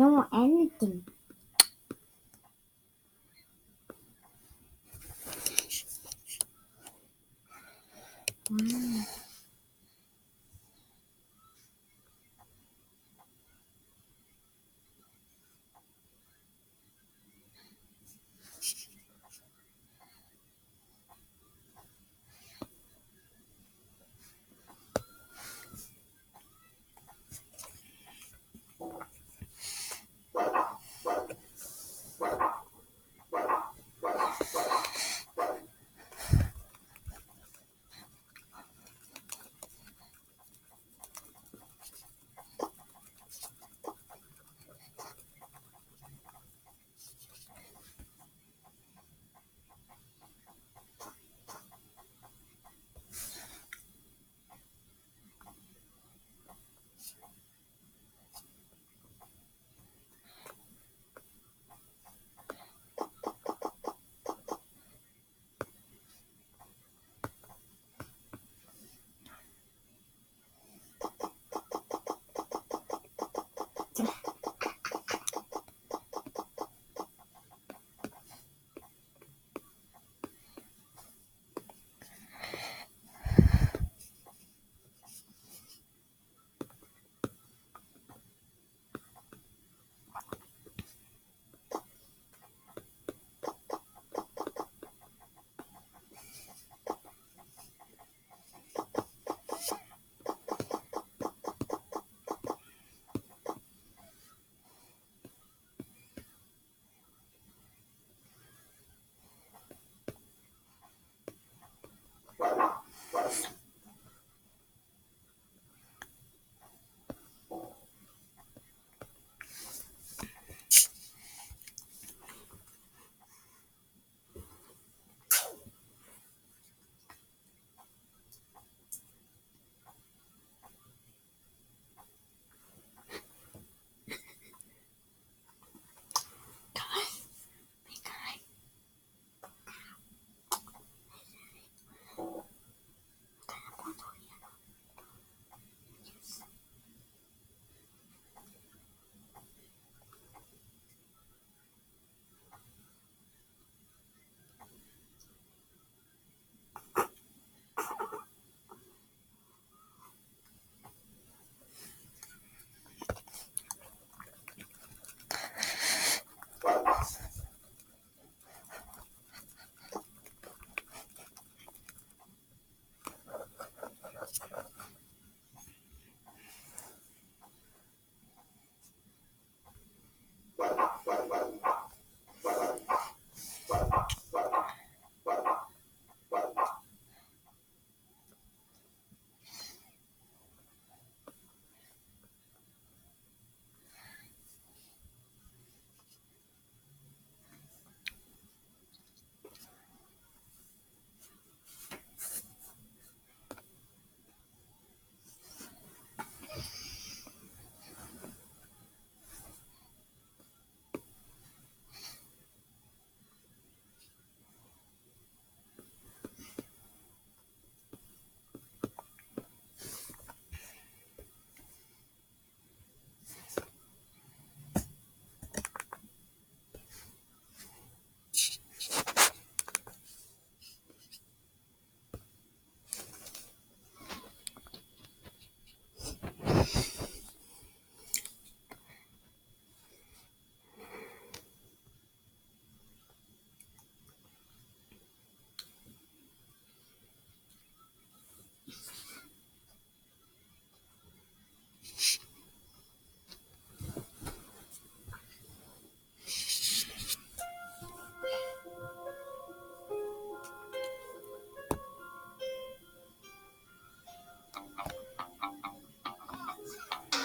No, anything. Mm.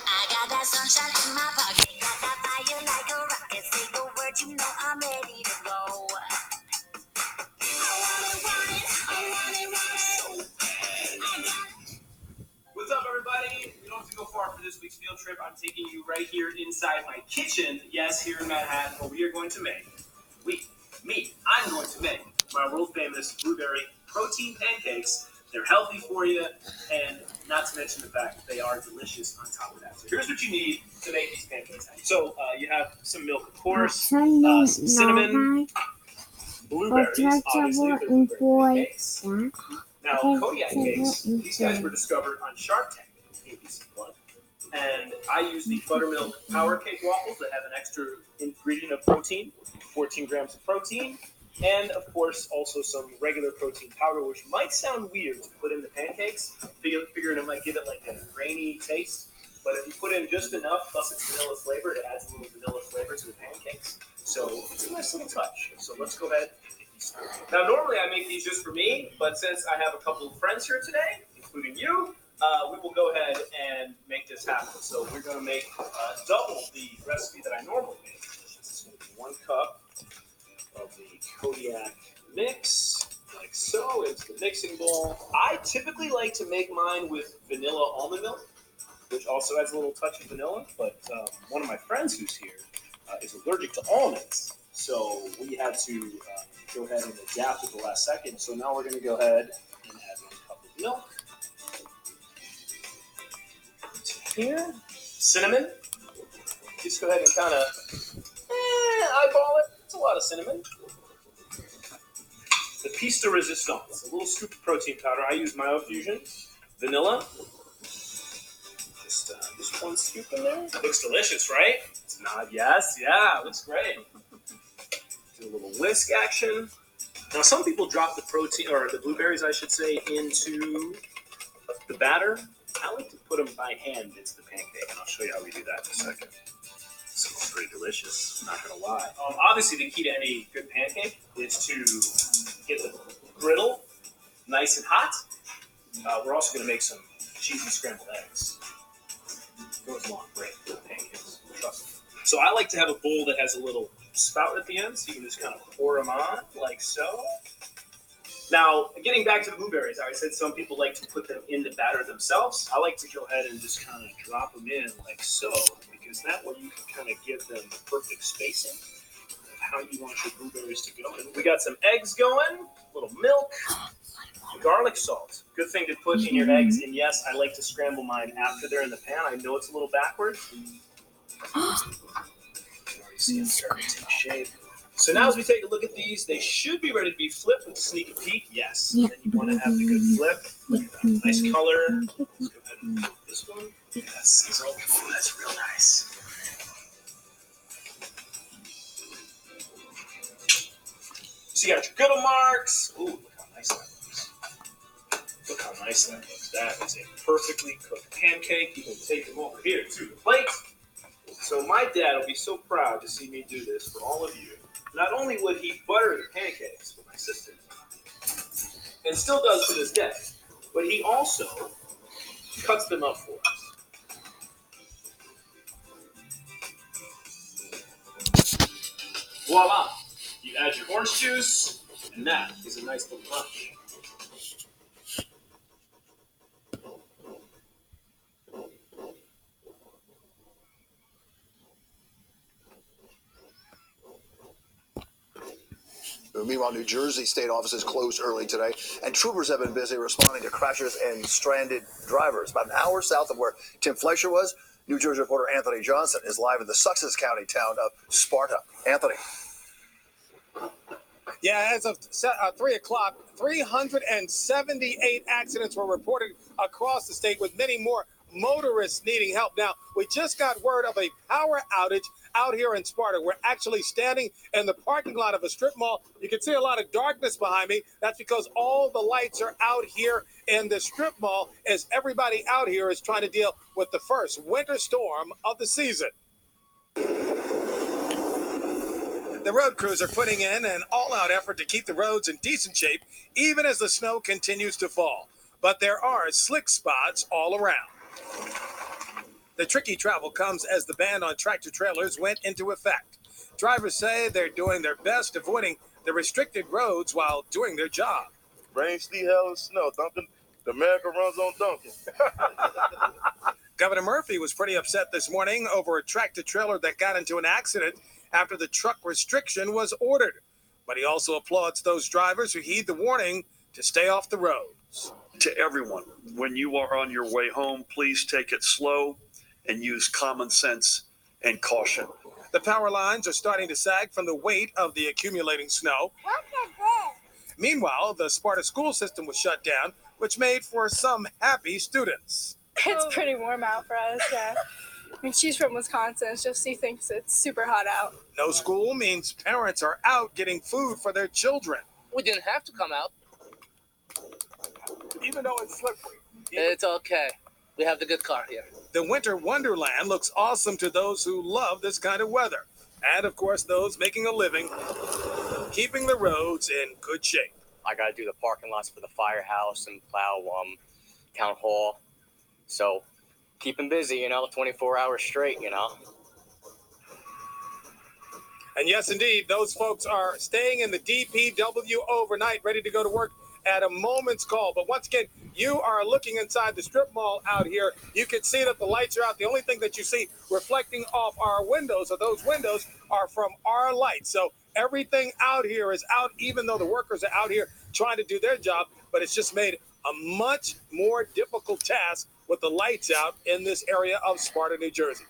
I got that sunshine in my pocket, got that fire like a rocket. Say the word, you know I'm ready to go. I want it, I want it, want it. I got it. What's up, everybody? You don't have to go far for this week's field trip. I'm taking you right here inside my kitchen. Yes, here in Manhattan, where we are going to make. I'm going to make my world famous blueberry protein pancakes. They're healthy for you, and not to mention the fact that they are delicious on top of that. So here's what you need to make these pancakes. So you have some milk, of course, some cinnamon, blueberries, obviously, for the blueberry pancakes. Now, Kodiak cakes, these guys were discovered on Shark Tank in ABC1. And I use the buttermilk power cake waffles that have an extra ingredient of protein, 14 grams of protein, and of course also some regular protein powder, which might sound weird to put in the pancakes, figuring it might give it like a grainy taste. But if you put in just enough, plus it's vanilla flavor, it adds a little vanilla flavor to the pancakes. So it's a nice little touch. So let's go ahead. Now, normally I make these just for me, but since I have a couple of friends here today, including you, we will go ahead and make this happen. So we're going to make double the recipe that I normally make. This is going to be 1 cup of the Kodiak mix, like so, into the mixing bowl. I typically like to make mine with vanilla almond milk, which also adds a little touch of vanilla, but one of my friends who's here is allergic to almonds. So we had to go ahead and adapt at the last second. So now we're going to go ahead and add 1 cup of milk. Here, cinnamon. Just go ahead and kind of eyeball it. It's a lot of cinnamon. The piece de resistance, a little scoop of protein powder. I use Myofusion. Vanilla. Just 1 scoop in there. Looks delicious, right? It's not. Yes, yeah, looks great. Do a little whisk action. Now, some people drop the protein, or the blueberries, I should say, into the batter. I like to put them by hand into the pancake, and I'll show you how we do that in a second. It smells pretty delicious, I'm not going to lie. Obviously, the key to any good pancake is to get the griddle nice and hot. We're also going to make some cheesy scrambled eggs. It goes along great with pancakes, trust me. So I like to have a bowl that has a little spout at the end, so you can just kind of pour them on, like so. Now, getting back to the blueberries, I said some people like to put them in the batter themselves. I like to go ahead and just kind of drop them in like so, because that way you can kind of give them the perfect spacing of how you want your blueberries to go. And we got some eggs going, a little milk, garlic salt. Good thing to put in your eggs. And yes, I like to scramble mine after they're in the pan. I know it's a little backwards. You already see them starting to take shape. So now as we take a look at these, they should be ready to be flipped with a sneak peek. Yes. And then you want to have the good flip. Look at that. Nice color. Let's go ahead and flip this one. Yes. Oh, that's real nice. So you got your griddle marks. Ooh, look how nice that looks. Look how nice that looks. That is a perfectly cooked pancake. You can take them over here to the plate. So my dad will be so proud to see me do this for all of you. Not only would he butter the pancakes for my sister, and still does to this day, but he also cuts them up for us. Voila! You add your orange juice, and that is a nice little punch. Meanwhile, New Jersey state offices closed early today, and troopers have been busy responding to crashes and stranded drivers. About an hour south of where Tim Fleischer was, New Jersey reporter Anthony Johnson is live in the Sussex County town of Sparta. Anthony. Yeah, as of 3 o'clock, 378 accidents were reported across the state, with many more motorists needing help. Now, we just got word of a power outage out here in Sparta. We're actually standing in the parking lot of a strip mall. You can see a lot of darkness behind me. That's because all the lights are out here in the strip mall, as everybody out here is trying to deal with the first winter storm of the season. The road crews are putting in an all-out effort to keep the roads in decent shape, even as the snow continues to fall. But there are slick spots all around. The tricky travel comes as the ban on tractor-trailers went into effect. Drivers say they're doing their best avoiding the restricted roads while doing their job. Rain, sleet, hail, and snow. Duncan, the America runs on Duncan. Governor Murphy was pretty upset this morning over a tractor-trailer that got into an accident after the truck restriction was ordered. But he also applauds those drivers who heed the warning to stay off the roads. To everyone, when you are on your way home, please take it slow and use common sense and caution. The power lines are starting to sag from the weight of the accumulating snow. What is this? Meanwhile, the Sparta school system was shut down, which made for some happy students. It's pretty warm out for us, yeah. I mean, she's from Wisconsin, so she thinks it's super hot out. No school means parents are out getting food for their children. We didn't have to come out. Even though it's slippery. It's okay. We have the good car here. The winter wonderland looks awesome to those who love this kind of weather. And, of course, those making a living, keeping the roads in good shape. I got to do the parking lots for the firehouse and plow town hall. So keeping busy, 24 hours straight, And yes, indeed, those folks are staying in the DPW overnight, ready to go to work at a moment's call. But once again, you are looking inside the strip mall out here. You can see that the lights are out. The only thing that you see reflecting off our windows, or those windows, are from our lights. So everything out here is out, even though the workers are out here trying to do their job. But it's just made a much more difficult task with the lights out in this area of Sparta, New Jersey.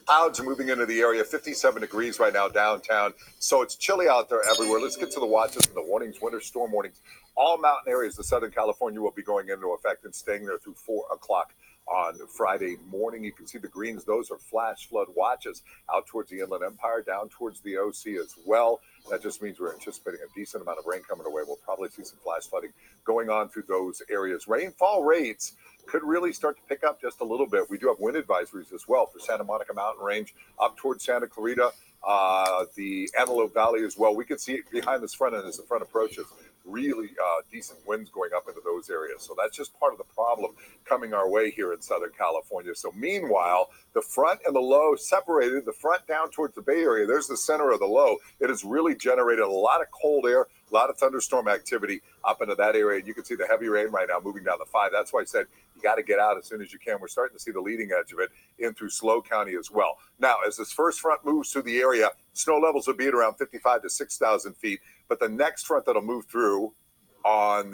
Clouds are moving into the area, 57 degrees right now downtown. So it's chilly out there everywhere. Let's get to the watches and the warnings, winter storm warnings. All mountain areas of Southern California will be going into effect and staying there through 4 o'clock on Friday morning. You can see the greens. Those are flash flood watches out towards the Inland Empire, down towards the OC as well. That just means we're anticipating a decent amount of rain coming away. We'll probably see some flash flooding going on through those areas. Rainfall rates could really start to pick up just a little bit. We do have wind advisories as well for Santa Monica Mountain Range up towards Santa Clarita, the Antelope Valley as well. We can see it behind this front end as the front approaches. Really decent winds going up into those areas. So that's just part of the problem coming our way here in Southern California. So meanwhile, the front and the low separated, the front down towards the Bay Area, there's the center of the low. It has really generated a lot of cold air, a lot of thunderstorm activity up into that area. And you can see the heavy rain right now moving down the 5. That's why I said you got to get out as soon as you can. We're starting to see the leading edge of it in through SLO County as well. Now, as this first front moves through the area, snow levels will be at around 55 to 6,000 feet. But the next front that'll move through on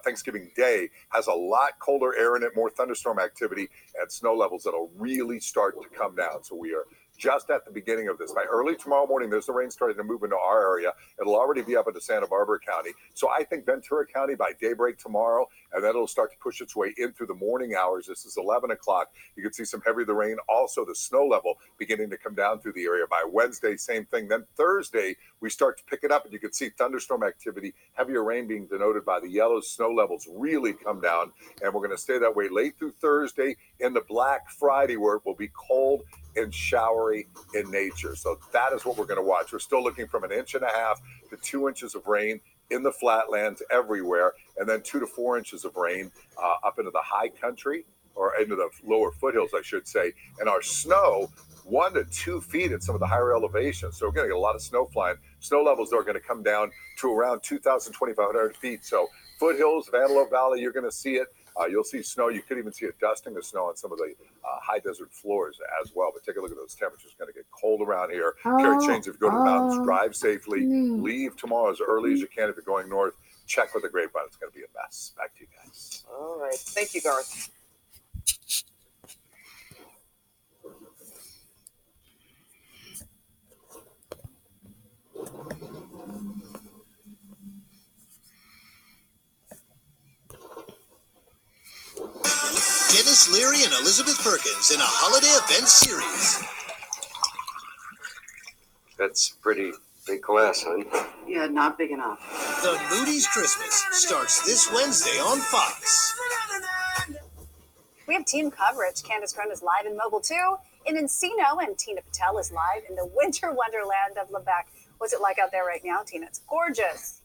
Thanksgiving Day has a lot colder air in it, more thunderstorm activity, and snow levels that'll really start to come down. So we are just at the beginning of this. By early tomorrow morning, there's the rain starting to move into our area. It'll already be up into Santa Barbara County. So I think Ventura County by daybreak tomorrow, and then it'll start to push its way in through the morning hours. This is 11 o'clock. You can see some heavy the rain. Also, the snow level beginning to come down through the area. By Wednesday, same thing. Then Thursday, we start to pick it up, and you can see thunderstorm activity, heavier rain being denoted by the yellows. Snow levels really come down, and we're going to stay that way late through Thursday into Black Friday, where it will be cold and showery in nature. So that is what we're going to watch. We're still looking from 1.5 inches to 2 inches of rain in the flatlands everywhere, and then 2 to 4 inches of rain up into the high country, or into the lower foothills, I should say. And our snow, 1 to 2 feet at some of the higher elevations. So we're going to get a lot of snow flying. Snow levels are going to come down to around 2,000, 2,500 feet. So foothills of Antelope Valley, you're going to see it. You'll see snow. You could even see it dusting the snow on some of the high desert floors as well. But take a look at those temperatures. Going to get cold around here. Carry chains if you go to the mountains. Drive safely. Leave tomorrow as early as you can if you're going north. Check with the grapevine. It's going to be a mess. Back to you guys. All right. Thank you, Garth. Dennis Leary and Elizabeth Perkins in a holiday event series. That's pretty big glass, hon. Yeah, not big enough. The Moody's Christmas starts this Wednesday on Fox. We have team coverage. Candace Crone is live in Mobile 2 in Encino, and Tina Patel is live in the winter wonderland of Lebec. What's it like out there right now, Tina? It's gorgeous.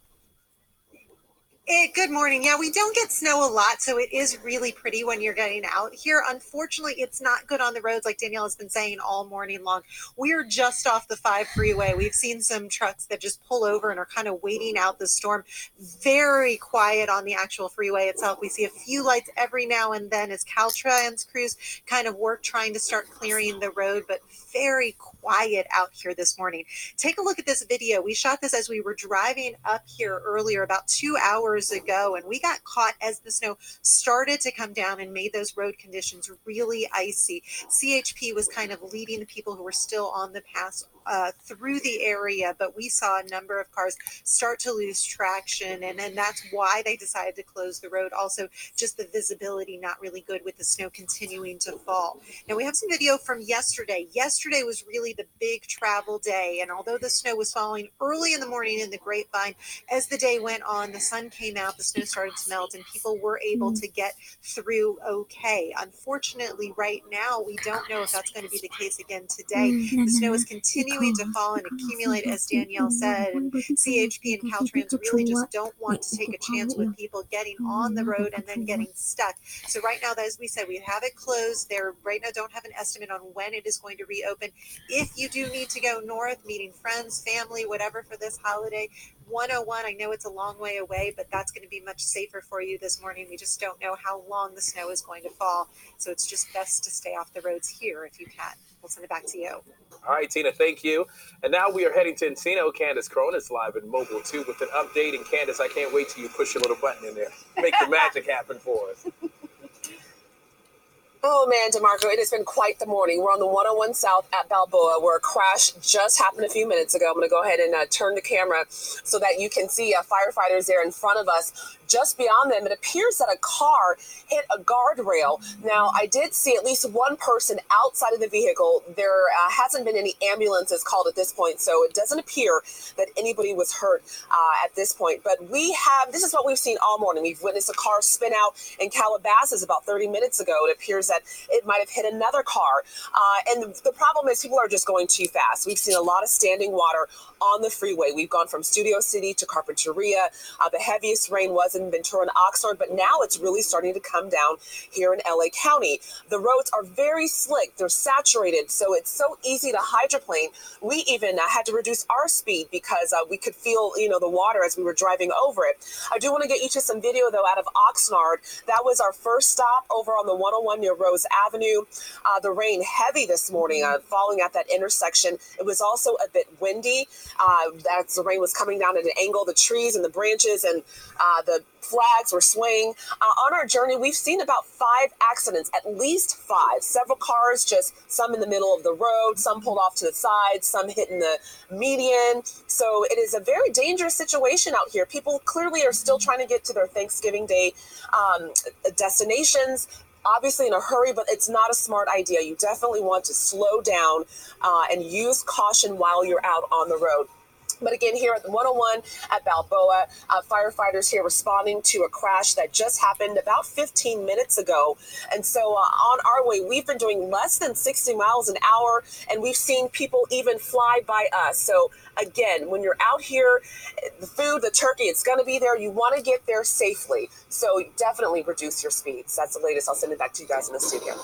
Good morning. Yeah, we don't get snow a lot, so it is really pretty when you're getting out here. Unfortunately, it's not good on the roads, like Danielle has been saying all morning long. We're just off the 5 freeway. We've seen some trucks that just pull over and are kind of waiting out the storm. Very quiet on the actual freeway itself. We see a few lights every now and then as Caltrans crews kind of work trying to start clearing the road, but very quiet out here this morning. Take a look at this video. We shot this as we were driving up here earlier about 2 hours ago, and we got caught as the snow started to come down and made those road conditions really icy. CHP was kind of leading the people who were still on the pass through the area, but we saw a number of cars start to lose traction, and then that's why they decided to close the road. Also, just the visibility not really good with the snow continuing to fall. Now we have some video from yesterday. Yesterday was really the big travel day, and although the snow was falling early in the morning in the Grapevine, as the day went on, the sun came out, the snow started to melt, and people were able to get through okay. Unfortunately, right now, we don't know if that's going to be the case again today. The snow is continuing to fall and accumulate, as Danielle said, and CHP and Caltrans really just don't want to take a chance with people getting on the road and then getting stuck. So right now, as we said, we have it closed. There right now don't have an estimate on when it is going to reopen. If you do need to go north, meeting friends, family, whatever for this holiday, 101, I know it's a long way away, but that's going to be much safer for you this morning. We just don't know how long the snow is going to fall. So it's just best to stay off the roads here if you can. We'll send it back to you. All right, Tina, thank you. And now we are heading to Encino. Candace Crone is live in Mobile 2 with an update. And Candace, I can't wait till you push your little button in there. Make the magic happen for us. Oh man, DeMarco, it has been quite the morning. We're on the 101 South at Balboa, where a crash just happened a few minutes ago. I'm going to go ahead and turn the camera so that you can see firefighters there in front of us. Just beyond them, it appears that a car hit a guardrail. Now, I did see at least one person outside of the vehicle. There hasn't been any ambulances called at this point, so it doesn't appear that anybody was hurt at this point. But this is what we've seen all morning. We've witnessed a car spin out in Calabasas about 30 minutes ago. It appears that it might have hit another car. And the problem is people are just going too fast. We've seen a lot of standing water on the freeway. We've gone from Studio City to Carpinteria. The heaviest rain was in Ventura and Oxnard, but now it's really starting to come down here in LA County. The roads are very slick. They're saturated, so it's so easy to hydroplane. We even had to reduce our speed because we could feel, the water as we were driving over it. I do want to get you to some video, though, out of Oxnard. That was our first stop over on the 101 near Rose Avenue. The rain heavy this morning, falling at that intersection. It was also a bit windy. As the rain was coming down at an angle, the trees and the branches and the flags were swaying. On our journey, we've seen about 5 accidents, at least 5. Several cars, just some in the middle of the road, some pulled off to the side, some hitting the median. So it is a very dangerous situation out here. People clearly are still trying to get to their Thanksgiving Day destinations. Obviously in a hurry, but it's not a smart idea. You definitely want to slow down and use caution while you're out on the road. But again, here at the 101 at Balboa, firefighters here responding to a crash that just happened about 15 minutes ago. And so on our way, we've been doing less than 60 miles an hour, and we've seen people even fly by us. So again, when you're out here, the food, the turkey, it's going to be there. You want to get there safely. So definitely reduce your speeds. That's the latest. I'll send it back to you guys in the studio.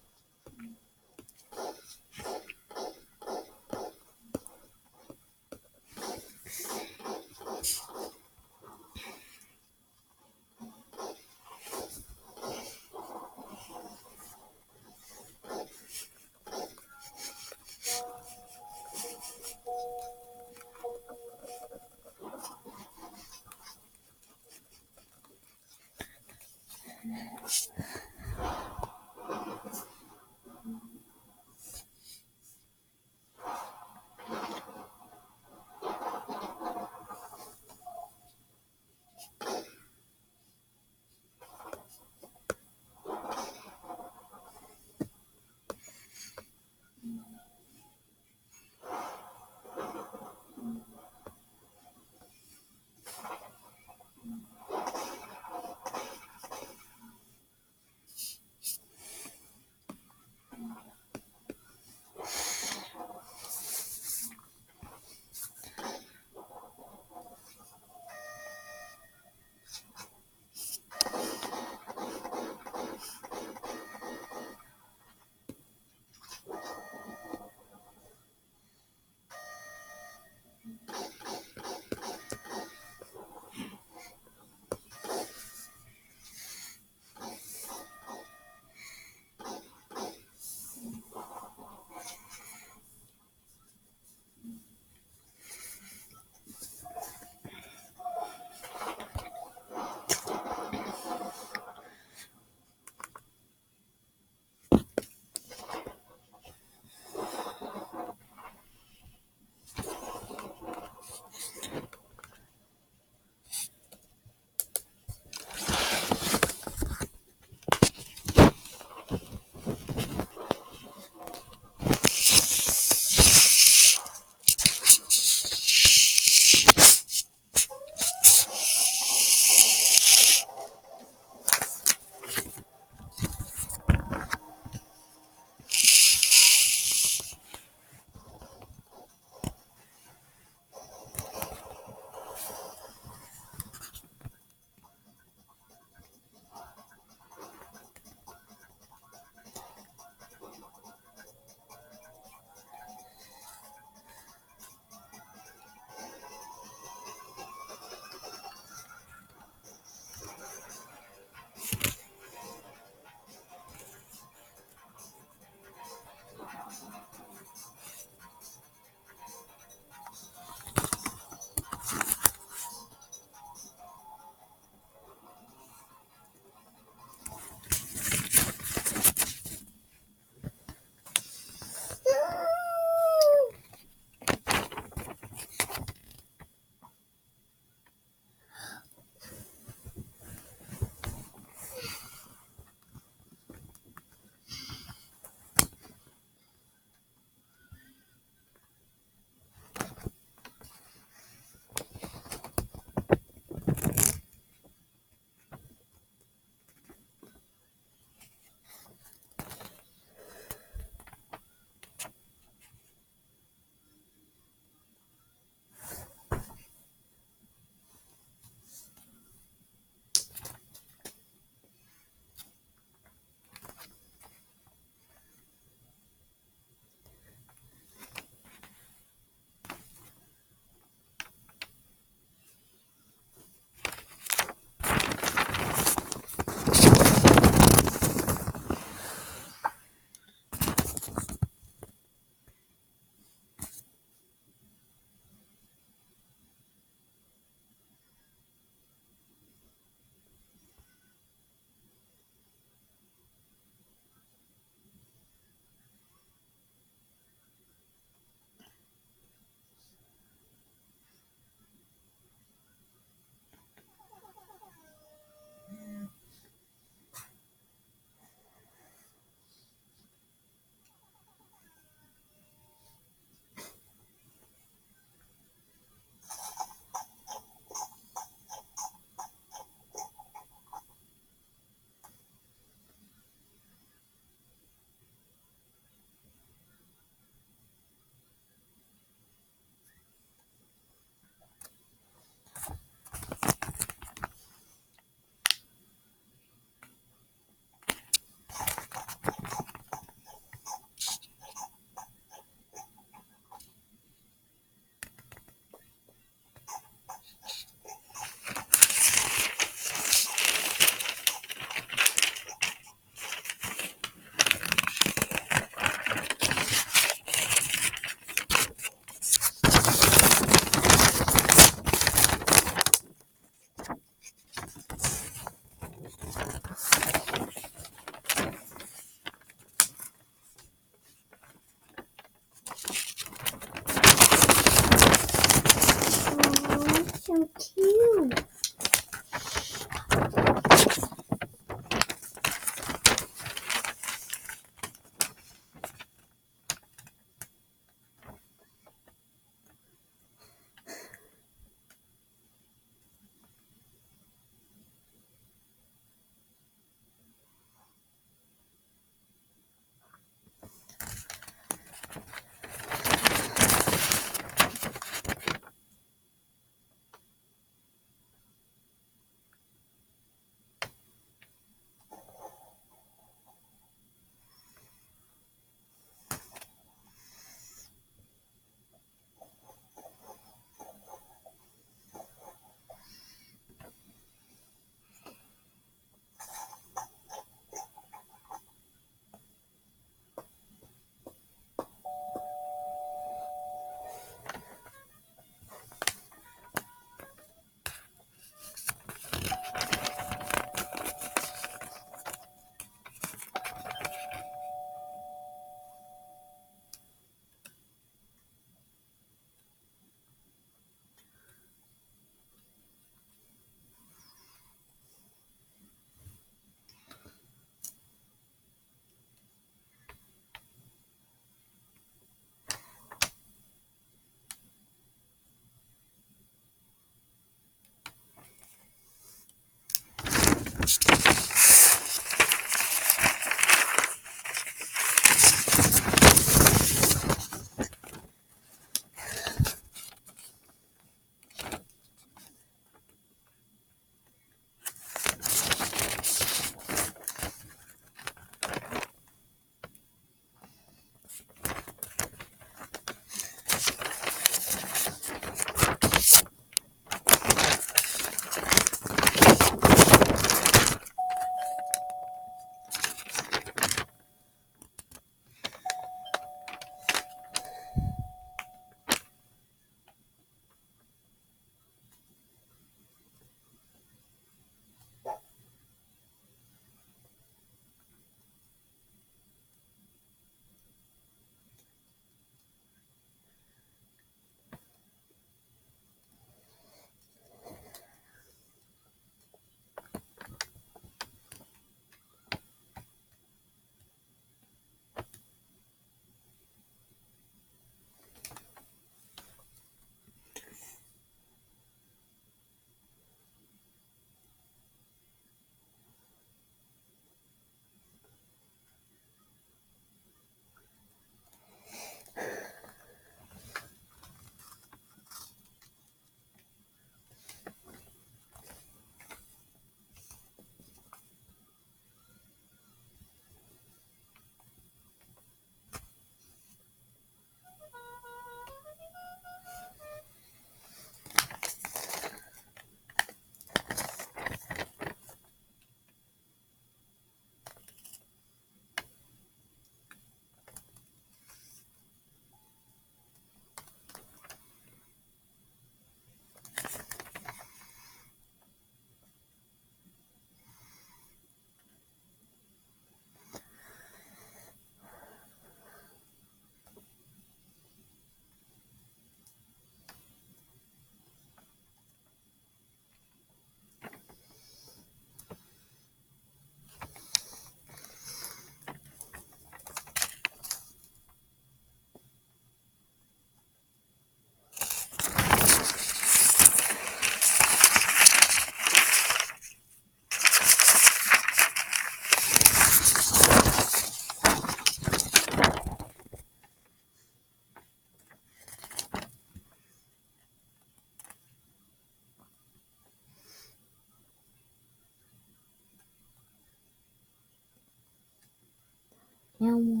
Meow.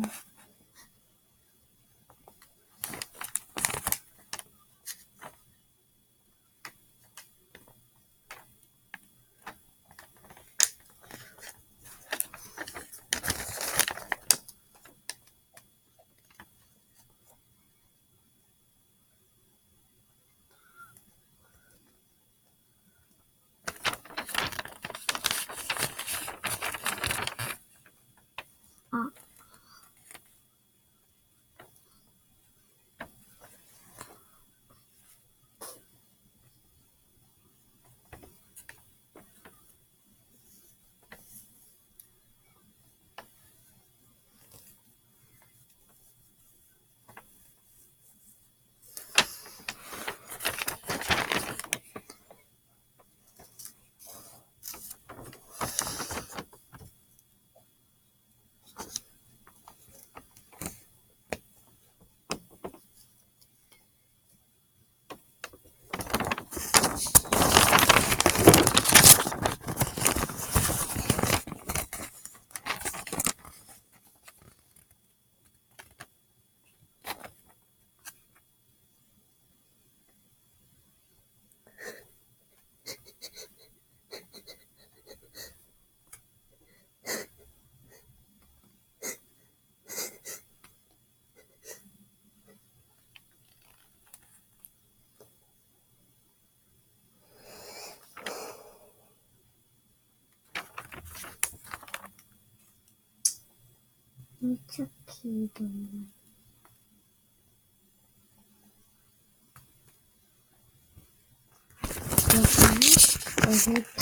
It's a keyboard. I heard